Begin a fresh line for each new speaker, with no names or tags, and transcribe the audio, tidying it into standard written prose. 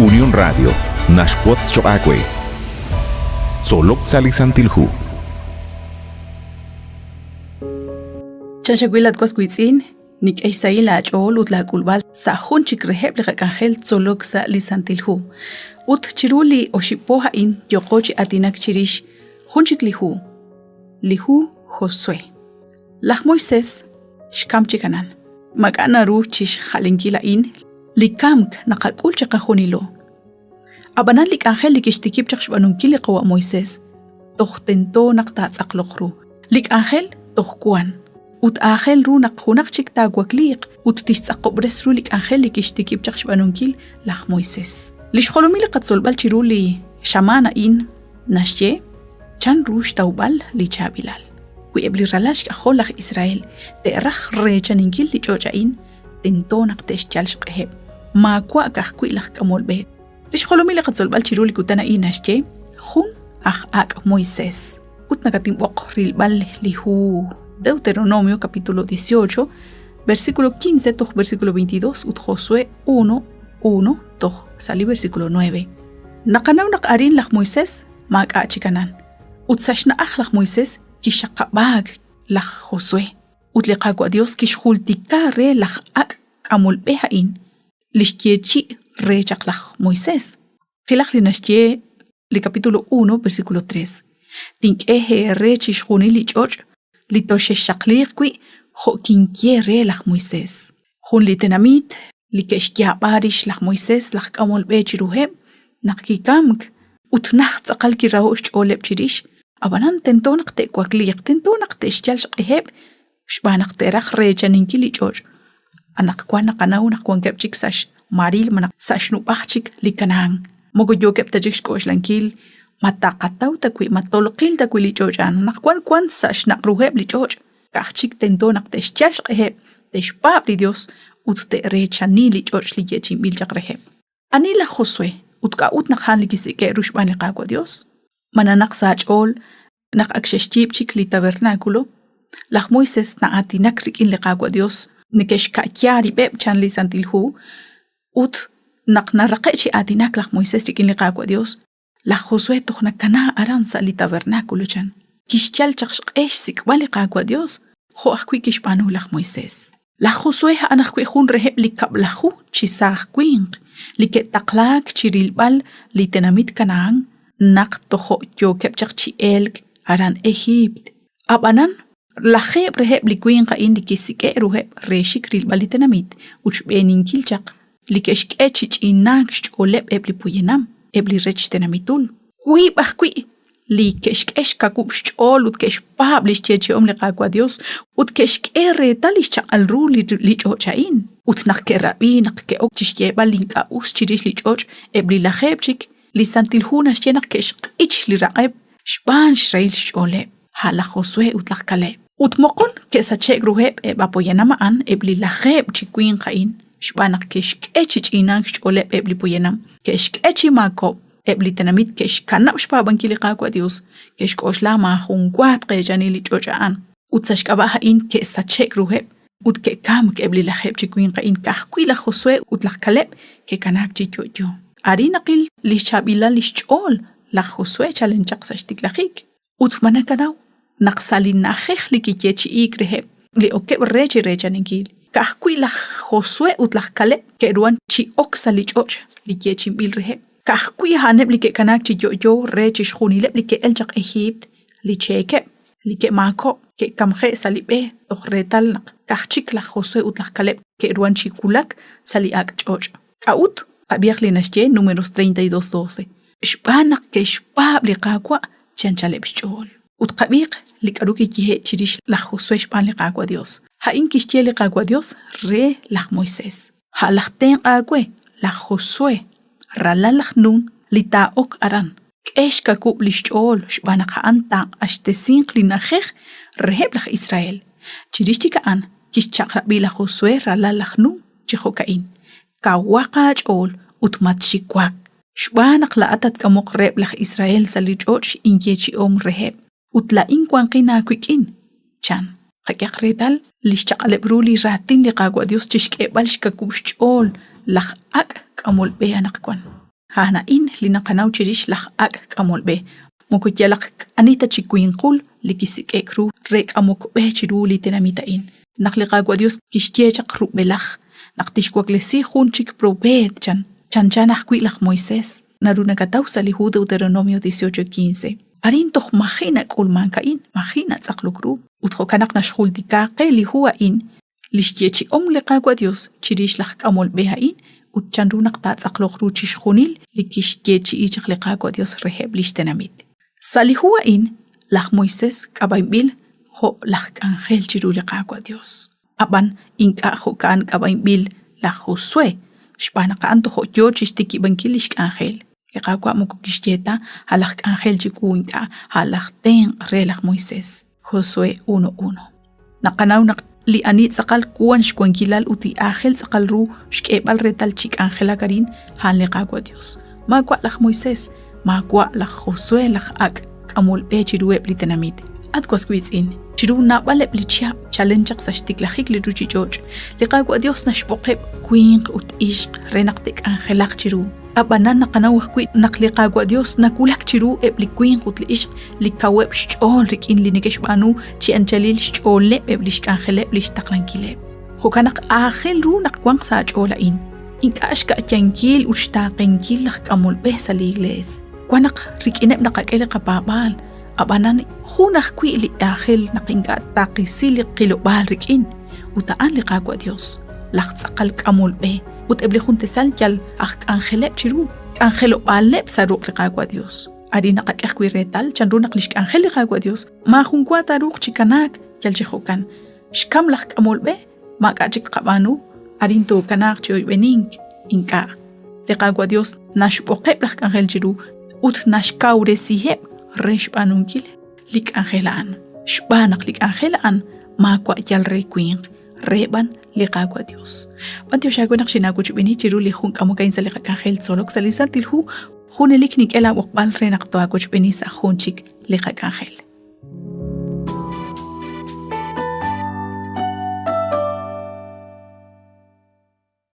Unión Radio, Nashquots Choacue. Solok Salisantilhu.
Chashaguilat Quasquitzin, Nick Eisaila Chol, Utla Kulbal, Sahun Chikreheb, Lekangel, Solok Salisantilhu. Ut Chiruli Oshipoha in Yokochi Atinak Chirish, Hunchiklihu, Lihu Josue. Lach Moises, Shkamchikanan. Magana ru chish halinkila in, Likamk nakakul chakahunilo. Abanan Likangel Likishtikip Chakshbanunkili Kawa Moises, Tochtento Naktatsaklokru. Likangel, Tochkuan. Ut Angel ru nakhunak chik tagwakliq, ut tisaqobres ru Likangel Likishtikip Chakshbanunkil lach Moises. Lishkolomili Katsolbal Chiruli Shamana in, Nashye, Chan Rush Taubal Lichabilal. Kuebli ralash kaholach Israel, te rach rechaninkil li chochain, tentonak teschal shqeheb. Ma kwa kahkuilach kamolbe. Lishkolomili Katsolbal Chiruli Kutana in Nashye, Hun ak Moises. Ut nakatimwok rilbal lihu. Deuteronomio capítulo 18, versículo 15, toch versículo 22, ut Josué 1, toch sali versículo 9. Nakanaw nakarin lach Moises, mag-achikanan. Ut sashna lach Moises, kishakabag lach Josué. Ut liqagwa Dios kishultika re lach ak kamulbehain, lishkiechi re chak lach Moises. Kilach linashkie li capítulo 1, versículo 3. Tink re chishuni li choch, Litoshe shakliqui, ho kinkiere lach Moises. Hun litenamit, likeshkia barish lach Moises lach kamol bechiruheb, nakikamk, ut nacht akal kirahosh oleb chirish, abanan tentonak te kwakliq, tentonak te shjal shqeheb, shbanak terach rechaninki lichoch. Anak kwan nakanaw nakwan kepchik sash, maril manak sash nupachik likanang. Mogo yo keptajik shkosh lankil, Matakataw takwi matolokil takwi lichochan nakwan sash nakruheb lichoch kachik tento nakteshchash qeheb teshpab li Dios ut te rechani lichoch liyechi miljak reheb anila Josué ut ka ut nakhan likisike rushban liqaqwa Dios mananak sachol nak aksheshchipchik li tabernáculo lach Moises na atinak rikin liqaqwa Dios nikeshka kyari beb chan li santilhu ut nak naraqechi atinak lach Moises rikin liqaqwa Dios La Josué tohna kana aranza li tabernáculo chan. Kishchal chakshq sik wali qagwa Dios. Ho akwi kishpanu lach Moises. La Josué ha anakwi hun reheb li kablahu chisah kwing. Li ke taklak chirilbal li tenamit kanang. Nak toho yo kepchak chi elk aran Egypt. Abanan la kheb reheb li kwing ka in li kisike ruheb reshik rilbal li tenamit. Uch benin kilchak. Li keshk chich inak oleb ebli puyenam. Ebli rech tenamitul. Kui bakwi li keshkesh kakupsh ol ut kesh pablish cheche om li qaqwa Dios ut keshk retalish cha alru li chochain ut nakke rabi nakke ok chisheba linka us chirish li choch ebli la khebchik li santilhuna shenak keshk ich li raqeb shban shrail shole hala Josué ut laqale ut moqon kesa chek ruheb eba poyanama an ebli la kheb chikwin qain shbanak keshk echich inak shole ebli poyanam Keshk echi mako, ebli tenamit kesh kanap shpaban kili qaqwa Dios, kesh koshla ma hunguat qejani li chochaan. Ut sashkabaha in ke sachek ruheb, ut ke kam ke ebli laheb chikuin qa in kahkwi la Josué ut lakaleb ke kanak chichocho. Ari naqil li shabila li shchol la Josué chalenchak sashtik lahik. Ut manakanaw, naqsalin nakhekh li kichechi ik reheb, li okeb rechi rechanikil. Kahkwi la Josué ut lakaleb ke ruan chi oksa li choch. Likiechin bil reheb. Kahkwi haneb like kanak chi yo rechish khunileb like eljak Egypt li cheke like mako ke kamkhe salibe tokhretal nak kahchik la Josué ut lakaleb ke ruan chi kulak sali ak choch. Kaut qabiaq li nashye números 32:12. Shbanak ke shbab li qaqwa chanchaleb chol. Ut qabiq li karuki kihe chirish la Josué shban li qaqwa Dios. Ha in kishye li qaqwa Dios re la Moises. Ha lachten qaqwe La Josué, ralalach nun, li taok aran. Kesh kakub lishol, shbanak haan ashtesin klinachech, reheblach Israel. Chirishtika an, kishchakrabi la Josué ralalach nun, chihokain. Kawakach ol, utmat shikwak. Shbanak la atat kamok reblach Israel salichoch inyechi reheb. Utla inkwan kinakwik Chan. Hakiak redal, lishchakalebru ratin li qaqwa Dios chishkebal shkakub shol. Lach ak kamul beya nakwan. hana in linaqanaw chirish laj ak k'amolb'ej mokutyalaq anita chikuinqul likisik ekru rek amokb'ej chiru litenamita'n naqliqagwa Dios kixtiechaq rub'b'elaj naqtixkuaklesi jun chik probet chan ajkwi laj Moisés narunakataw salihu Deuteronomio 18:15 arin toj majina k'ulman ka'in majina tz'aqlukru utjokanaq naxjultikaqe lihuwa'in lixtiechi'om liqagwa Dios chirix laj k'amolb'ej ha'in utchan runaq tatz'aqloqru chixjunil likixtiechi'ichaq liqagwa Dios rejeb lixtenamit salihuwa'in laj Moisés k'ab'aynb'il jo' laj k'anjel chiru liqagwa Dios ab'an ink'a' jo' ka'an k'ab'aynb'il laj Josué xb'anaqa'an tojo'yo chixtikib'ankil ixk'anjel liqagwa mokokixtieta jalaj k'anjel chiku ink'a' jalaj tenq re laj Moisés Josué 1:1 naqanaw li ani tz'aqal kuwan xkuankilal uti ángel tz'aqal ru xk'eb'al retal chik'anjel akarin jan liqagwa Dios makwa laj Moisés makwa laj Josué laj ak' k'amolb'ej chiruweb' litenamit atkwaskw'itz'in chiru nab'aleb' lichab' chalenchaq sa xtiklajik li ruchich'och' liqagwa Dios naxb'oqeb' kwinq ut ixq re naq tik'anjelaq chiru ab'anan naqanaw ajkwi naq liqagwa Dios nakulak chiru eb' li kwinq ut li ixq li kaweb' xch'ol rik'in li nikexb'anu chi anchalil xch'oleb' eb' li xk'anjeleb' li xtaqlankileb' jokanaq ajel ru naq kwanq sa ch'ola'in ink'a' xka'tyankil ut xtaqenkil laj k'amolb'ej sa li iglees kwanaq rik'ineb' naqak'e li qab'ab'al ab'anan jun ajkwi li ajel naq ink'a' taqisil li qilob'al rik'in uta'an liqagwa Dios laj tz'aqal k'amolb'ej ut eb'li juntesal yal aj k'anjeleb' chiru k'anjelob'aleb' sa ruq liqagwa Dios ari naqak'ej kwi retal chan ru naq lixk'anjel liqagwa Dios ma junkwa taruq chikanak yal chijokan xkam laj k'amolb'ej mak'a chik qab'anu arin tokanaq chioyb'enink ink'a' liqagwa Dios naxb'oqeb' laj k'anjel chiru ut naxkawresijeb' re xb'anunkil lik'anjela'an xb'anaq lik'anjela'an makwa yal re kwinq reb'an liqagwa Dios b'antioxakwinaq xinakuchb'ini chiru li jun k'amokayn sa liqak'anjel tzolok sa lisantilhu junelik nik'ela b'oqb'al re naq toakuchb'ini sa jun chik liqak'anjel